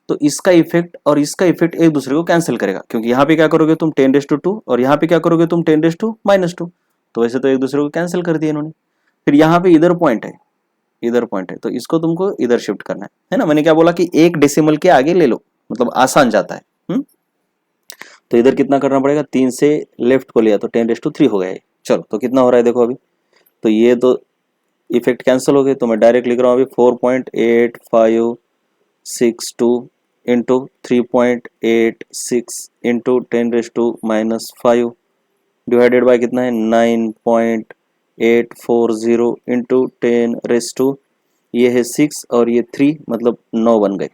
[SPEAKER 1] तो इसका इफेक्ट और इसका इफेक्ट एक दूसरे को कैंसिल करेगा, क्योंकि यहाँ पे क्या करोगे तुम 10⁻² और यहाँ पे क्या करोगे तुम 10⁻², तो वैसे तो एक दूसरे को कैंसिल कर दिया इन्होंने। फिर यहाँ पे इधर पॉइंट है, इधर पॉइंट है, तो इसको तुमको इधर शिफ्ट करना है ना। मैंने क्या बोला कि एक डेसिमल के आगे ले लो, मतलब आसान जाता है। तो इधर कितना करना पड़ेगा, 3 से लेफ्ट को लिया तो 10⁻³ हो गया है। चलो तो कितना हो रहा है देखो अभी, तो ये तो इफेक्ट कैंसिल हो गए, तो मैं डायरेक्ट लिख रहा हूँ अभी 4.8562 इंटू 3.86 इंटू 10⁻⁻5 डिवाइडेड बाय कितना है 9.840 इंटू 10⁻, ये है 6 और ये 3, मतलब 9 बन गए।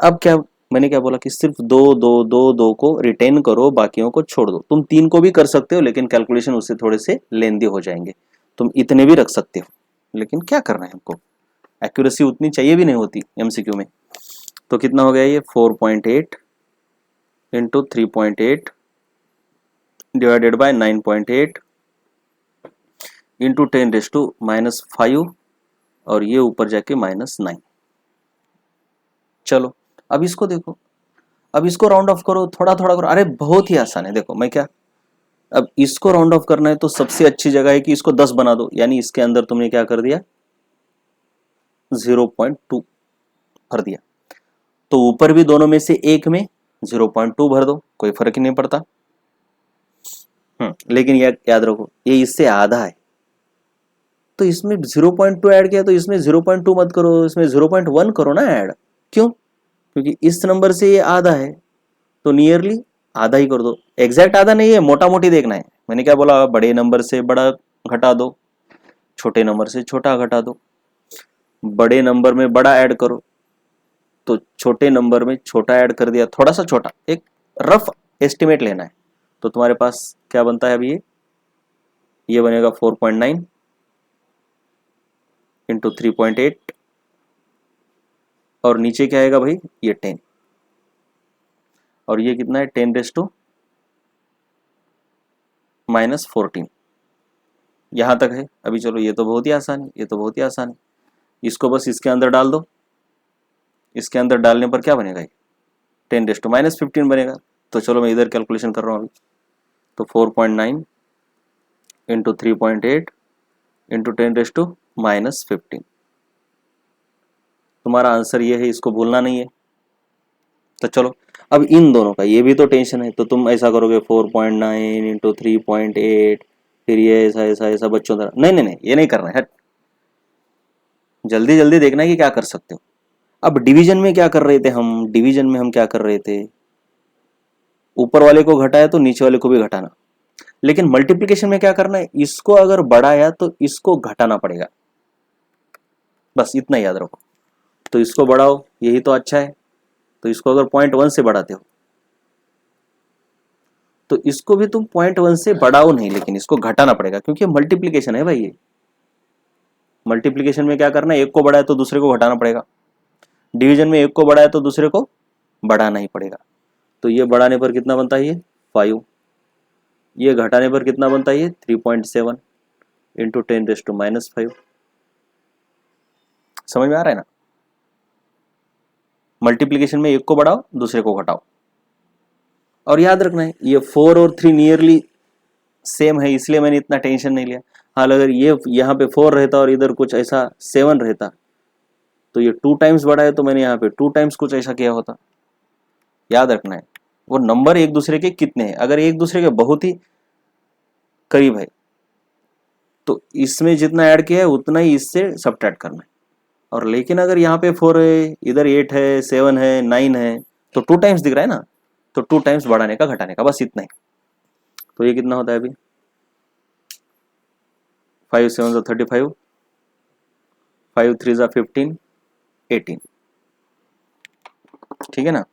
[SPEAKER 1] अब क्या मैंने क्या बोला कि सिर्फ दो दो दो दो को रिटेन करो, बाकियों को छोड़ दो। तुम 3 को भी कर सकते हो, लेकिन कैलकुलेशन उससे थोड़े से लेंदी हो जाएंगे। तुम इतने भी रख सकते हो, लेकिन क्या करना है हमको, एक्यूरेसी उतनी चाहिए भी नहीं होती एमसीक्यू में। तो कितना हो गया ये 4.8 इंटू 3.8 डिवाइडेड बाय 9.8 इंटू 10⁻⁻5 और ये ऊपर जाके -9। चलो अब इसको देखो, अब इसको राउंड ऑफ करो, थोड़ा थोड़ा करो। अरे बहुत ही आसान है, देखो मैं क्या, अब इसको राउंड ऑफ करना है तो सबसे अच्छी जगह है कि इसको 10 बना दो, यानी इसके अंदर तुमने क्या कर दिया 0.2 भर दिया। तो ऊपर भी दोनों में से एक में 0.2 भर दो, कोई फर्क ही नहीं पड़ता। लेकिन याद रखो ये इससे आधा है, तो इसमें 0.2 ऐड किया तो इसमें 0.2 मत करो, इसमें 0.1 करो ना ऐड। क्यों, क्योंकि इस नंबर से ये आधा है, तो नियरली आधा ही कर दो। एग्जैक्ट आधा नहीं है, मोटा मोटी देखना है। मैंने क्या बोला, बड़े नंबर से बड़ा घटा दो, छोटे नंबर से छोटा घटा दो। बड़े नंबर में बड़ा ऐड करो, तो छोटे नंबर में छोटा ऐड कर दिया, थोड़ा सा छोटा, एक रफ एस्टिमेट लेना है। तो तुम्हारे पास क्या बनता है अभी, ये बनेगा 4.9 इंटू 3.8 और नीचे क्या आएगा भाई, ये 10 और ये कितना है 10⁻⁻14। यहां तक है अभी। चलो ये तो बहुत ही आसान है, ये तो बहुत ही आसान है। इसको बस इसके अंदर डाल दो, इसके अंदर डालने पर क्या बनेगा, 10⁻⁻15 बनेगा। तो चलो मैं इधर कैलकुलेशन कर रहा हूँ अभी। तो 4.9 इंटू 3.8 इंटू 10⁻⁻15, तुम्हारा आंसर ये है, इसको भूलना नहीं है। तो चलो अब इन दोनों का ये भी तो टेंशन है, तो तुम ऐसा करोगे 4.9 इंटू 3.8, फिर ये ऐसा ऐसा ऐसा बच्चों तरह, नहीं नहीं नहीं ये नहीं करना है, हट। जल्दी जल्दी देखना है कि क्या कर सकते हो। अब डिवीजन में क्या कर रहे थे हम, डिवीजन में हम क्या कर रहे थे, ऊपर वाले को घटाया तो नीचे वाले को भी घटाना। लेकिन मल्टीप्लिकेशन में क्या करना है, इसको अगर बढ़ाया तो इसको घटाना पड़ेगा, बस इतना याद रखो। तो इसको बढ़ाओ, यही तो अच्छा है। तो इसको अगर 0.1 से बढ़ाते हो तो इसको भी तुम 0.1 से बढ़ाओ नहीं, लेकिन इसको घटाना पड़ेगा, क्योंकि मल्टीप्लिकेशन है भाई। ये मल्टीप्लिकेशन में क्या करना है, एक को बढ़ाया तो दूसरे को घटाना पड़ेगा। डिवीजन में एक को बढ़ाया तो दूसरे को बढ़ाना ही पड़ेगा। तो ये बढ़ाने पर कितना बनता है, ये 5, ये घटाने पर कितना बनता है, ये 3.7 इंटू 10⁻⁻5। समझ में आ रहा है ना। मल्टीप्लिकेशन में एक को बढ़ाओ दूसरे को घटाओ। और याद रखना है ये 4 और 3 नियरली सेम है, इसलिए मैंने इतना टेंशन नहीं लिया। हाल अगर ये यहाँ पे 4 रहता और इधर कुछ ऐसा 7 रहता, तो ये 2 टाइम्स बढ़ा है, तो मैंने यहाँ पे 2 टाइम्स कुछ ऐसा किया होता। याद रखना है वो नंबर एक दूसरे के कितने हैं, अगर एक दूसरे के बहुत ही करीब है तो इसमें जितना ऐड किया है उतना ही इससे सब्ट्रैक्ट करना है। और लेकिन अगर यहाँ पे 4 है, इधर 8 है, 7 है, 9 है, तो 2 टाइम्स दिख रहा है ना, तो 2 टाइम्स बढ़ाने का घटाने का, बस इतना ही। तो ये कितना होता है अभी 5 7 ज़ा 35, 5 3 ज़ा 15, 18, ठीक है ना।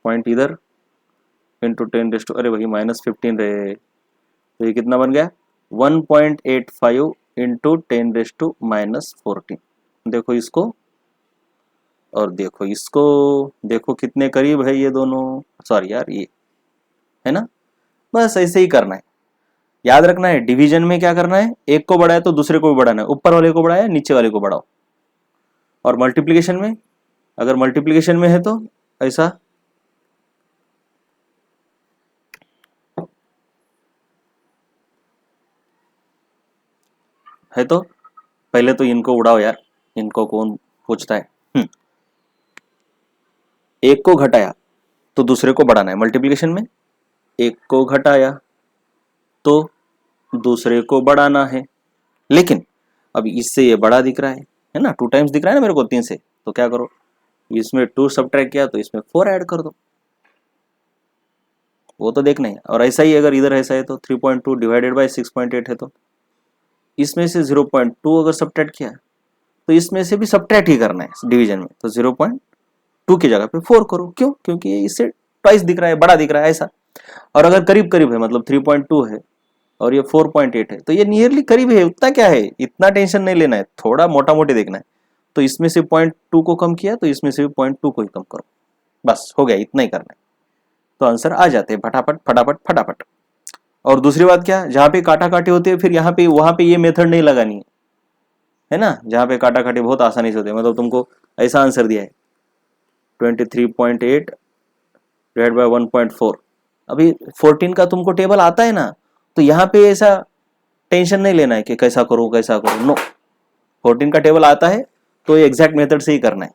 [SPEAKER 1] पॉइंट इधर इंटू 10 अरे वही -15 रहे, तो ये कितना बन गया 1.85 इंटू 10⁻14। देखो इसको और देखो इसको, देखो कितने करीब है ये दोनों, सॉरी यार ये है ना। बस ऐसे ही करना है, याद रखना है डिवीजन में क्या करना है, एक को बढ़ाए तो दूसरे को भी बढ़ाना है, ऊपर वाले को बढ़ाया नीचे वाले को बढ़ाओ। और मल्टीप्लिकेशन में, अगर मल्टीप्लिकेशन में है तो ऐसा है, तो पहले तो इनको उड़ाओ यार, इनको कौन पूछता है। एक को घटाया तो दूसरे को बढ़ाना है, मल्टीप्लिकेशन में एक को घटाया तो दूसरे को बढ़ाना है। लेकिन अभी इससे ये बड़ा दिख रहा है ना, 2 टाइम्स दिख रहा है ना मेरे को 3 से, तो क्या करो, इसमें 2 सब्ट्रैक्ट किया तो इसमें 4 ऐड कर दो, वो तो देखना है। और ऐसा ही अगर इधर ऐसा है तो 3.2 डिवाइडेड बाय 6.8 है, तो इसमें से 0.2 अगर सब्ट्रैक्ट किया तो इसमें से भी सब्ट्रैक्ट ही करना है डिवीजन में, तो 0.2 की जगह पे 4 करो। क्यों? क्योंकि ये इससे ट्वाइस दिख रहा है, बड़ा दिख रहा है ऐसा। और अगर करीब करीब है, मतलब 3.2 है और ये 4.8 है, तो ये नियरली करीब है, उतना क्या है, इतना टेंशन नहीं लेना है, थोड़ा मोटा मोटी देखना है। तो इसमें से 0.2 को कम किया तो इसमें से भी 0.2 को ही कम करो, बस हो गया, इतना ही करना है, तो आंसर आ जाते हैं फटाफट फटाफट फटाफट। और दूसरी बात क्या, जहां पे काटा काटी होती है फिर यहाँ पे वहां पे ये मेथड नहीं लगानी है ना, जहां पे काटा काटी बहुत आसानी से होती है। मतलब तुमको ऐसा आंसर दिया है 23.8 डिवाइड बाय 1.4, अभी 14 का तुमको टेबल आता है ना, तो यहाँ पे ऐसा टेंशन नहीं लेना है कि कैसा करूं कैसा करूं, नो, 14 का टेबल आता है तो ये एग्जैक्ट मेथड से ही करना है,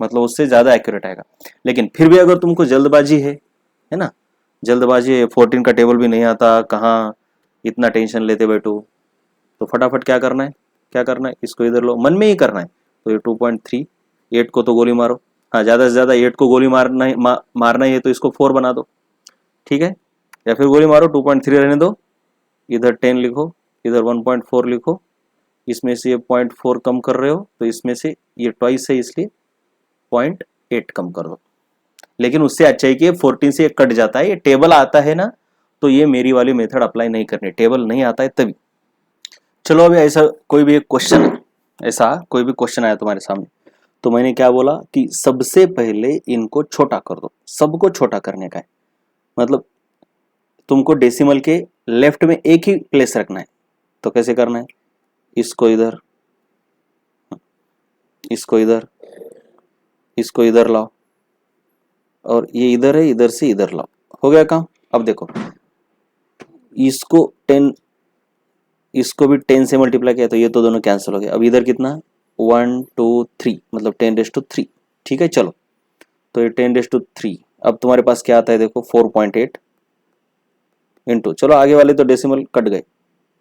[SPEAKER 1] मतलब उससे ज्यादा एक्यूरेट आएगा। लेकिन फिर भी अगर तुमको जल्दबाजी है ना, जल्दबाजी है, 14 का टेबल भी नहीं आता, कहाँ इतना टेंशन लेते बैठो, तो फटाफट क्या करना है, क्या करना है, इसको इधर लो, मन में ही करना है। तो ये 2.3, 8 को तो गोली मारो, हाँ ज़्यादा से ज़्यादा 8 को गोली मारना ही है तो इसको 4 बना दो, ठीक है, या फिर गोली मारो 2.3 रहने दो, इधर 10 लिखो, इधर 1.4 लिखो, इसमें से ये 0.4 कम कर रहे हो तो इसमें से ये ट्वाइस है इसलिए 0.8 कम कर दो। लेकिन उससे अच्छा है कि 14 से ये कट जाता है, ये टेबल आता है ना, तो ये मेरी वाली मेथड अप्लाई नहीं करनी, टेबल नहीं आता है तभी। चलो अभी ऐसा कोई भी एक क्वेश्चन, ऐसा कोई भी क्वेश्चन आया तुम्हारे सामने, तो मैंने क्या बोला कि सबसे पहले इनको छोटा कर दो, सबको छोटा करने का है, मतलब तुमको डेसिमल के लेफ्ट में एक ही प्लेस रखना है। तो कैसे करना है, इसको इधर, इसको इधर, इसको इधर लाओ, और ये इधर है, इधर से इधर लाओ, हो गया काम। अब देखो इसको 10, इसको भी 10 से मल्टीप्लाई किया तो ये तो दोनों कैंसिल हो गए। अब इधर कितना 1 2 3, मतलब 10⁻3, ठीक है। चलो तो ये 10⁻3, अब तुम्हारे पास क्या आता है देखो 4.8 इंटू, चलो आगे वाले तो डेसिमल कट गए,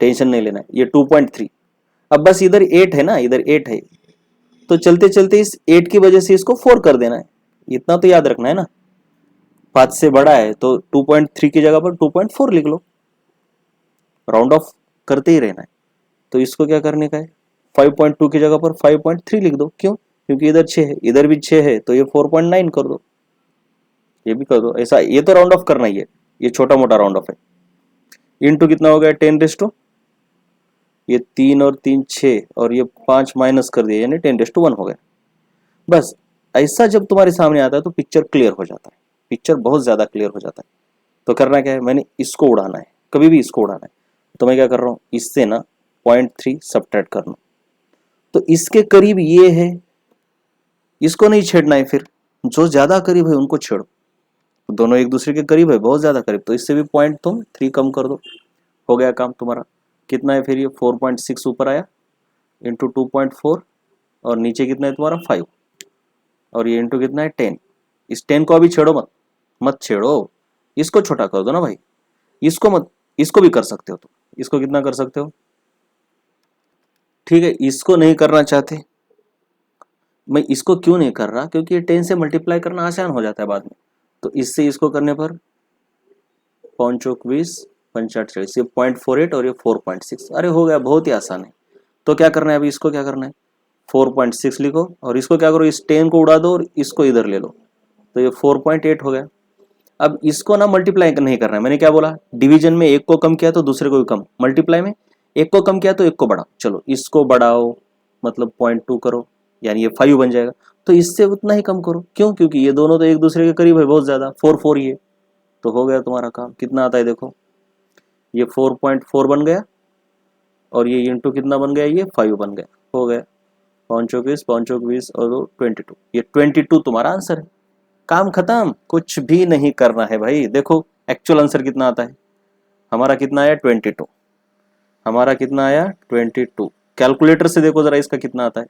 [SPEAKER 1] टेंशन नहीं लेना है, ये 2.3। अब बस इधर 8 है ना, इधर 8 है, तो चलते चलते इस 8 की वजह से इसको 4 कर देना है, इतना तो याद रखना है ना, 5 से बड़ा है तो 2.3 की जगह पर 2.4 लिख लो, राउंड ऑफ करते ही रहना है। तो इसको क्या करने का है, 5.2 की जगह पर 5.3 लिख दो, क्यों, क्योंकि इधर 6 है, इधर भी 6 है, तो ये 4.9 कर दो, ये भी कर दो, ऐसा, ये तो राउंड ऑफ करना ही है, ये छोटा मोटा राउंड ऑफ है। इंटू कितना हो गया 10, ये 3 और 3 6, और ये 5 माइनस कर दिया, यानी 10⁻1 हो गया। बस ऐसा जब तुम्हारे सामने आता है तो पिक्चर क्लियर हो जाता है, पिक्चर बहुत ज्यादा क्लियर हो जाता है। तो करना क्या है, मैंने इसको उड़ाना है, कभी भी इसको उड़ाना है, तो मैं क्या कर रहा हूँ, इससे ना 0.3 सब्ट्रैक्ट करना, तो इसके करीब ये है, इसको नहीं छेड़ना है, फिर जो ज्यादा करीब है उनको छेड़ो, दोनों एक दूसरे के करीब है, बहुत ज्यादा करीब, तो इससे भी पॉइंट तुम 3 कम कर दो, हो गया काम तुम्हारा। कितना है फिर, ये 4.6 ऊपर आया इंटू 2.4, और नीचे कितना है तुम्हारा 5, और ये इंटू कितना है 10। इस 10 को अभी छेड़ो मत, मत छेड़ो, इसको छोटा कर दो ना भाई, इसको मत, इसको भी कर सकते हो तुम, इसको कितना कर सकते हो, ठीक है, इसको नहीं करना चाहते, मैं इसको क्यों नहीं कर रहा, क्योंकि ये 10 से मल्टीप्लाई करना आसान हो जाता है बाद में, तो इससे इसको करने पर 5 चौक 20 45, ये 0.48 और ये 4.6। अरे हो गया, बहुत ही आसान है। तो क्या करना है अभी, इसको क्या करना है, 4.6 लिखो और इसको क्या करो, इस 10 को उड़ा दो और इसको इधर ले लो, तो ये 4.8 हो गया। अब इसको ना मल्टीप्लाई नहीं करना है, मैंने क्या बोला, डिवीजन में एक को कम किया तो दूसरे को भी कम, मल्टीप्लाई में एक को कम किया तो एक को बढ़ाओ। चलो इसको बढ़ाओ, मतलब 0.2 करो, यानी ये 5 बन जाएगा। तो इससे उतना ही कम करो, क्यों, क्योंकि ये दोनों तो एक दूसरे के करीब है बहुत ज्यादा, 4 ये, तो हो गया तुम्हारा काम। कितना आता है देखो, ये 4.4 बन गया और ये इंटू कितना बन गया, ये 5 बन गया, हो गया 5 20 और 22, ये 22 तुम्हारा आंसर है। काम खत्म, कुछ भी नहीं करना है भाई। देखो एक्चुअल आंसर कितना आता है, हमारा कितना आया 22, हमारा कितना आया 22। कैलकुलेटर से देखो जरा इसका कितना आता है,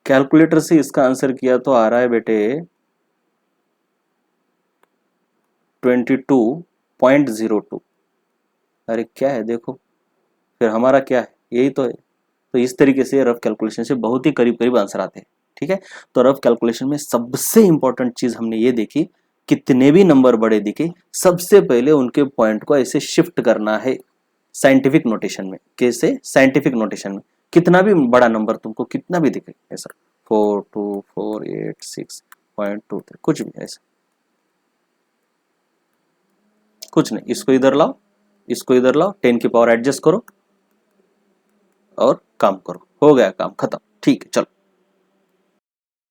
[SPEAKER 1] कैलकुलेटर से इसका आंसर किया तो आ रहा है बेटे 22.02। अरे क्या है देखो, फिर हमारा क्या है, यही तो है। तो इस तरीके से रफ कैलकुलेशन से बहुत ही करीब करीब आंसर आते हैं। ठीक है, तो रफ कैलकुलेशन में सबसे इंपॉर्टेंट चीज हमने ये देखी, कितने भी नंबर बड़े दिखे सबसे पहले उनके पॉइंट को ऐसे शिफ्ट करना है साइंटिफिक नोटेशन में। कैसे, साइंटिफिक नोटेशन में, कितना भी बड़ा नंबर तुमको कितना भी दिखे ऐसा, 42486.23, कुछ भी ऐसा, कुछ नहीं, इसको इधर लाओ, इसको इधर लाओ, 10 की पावर एडजस्ट करो और काम करो, हो गया काम खत्म। ठीक है चलो।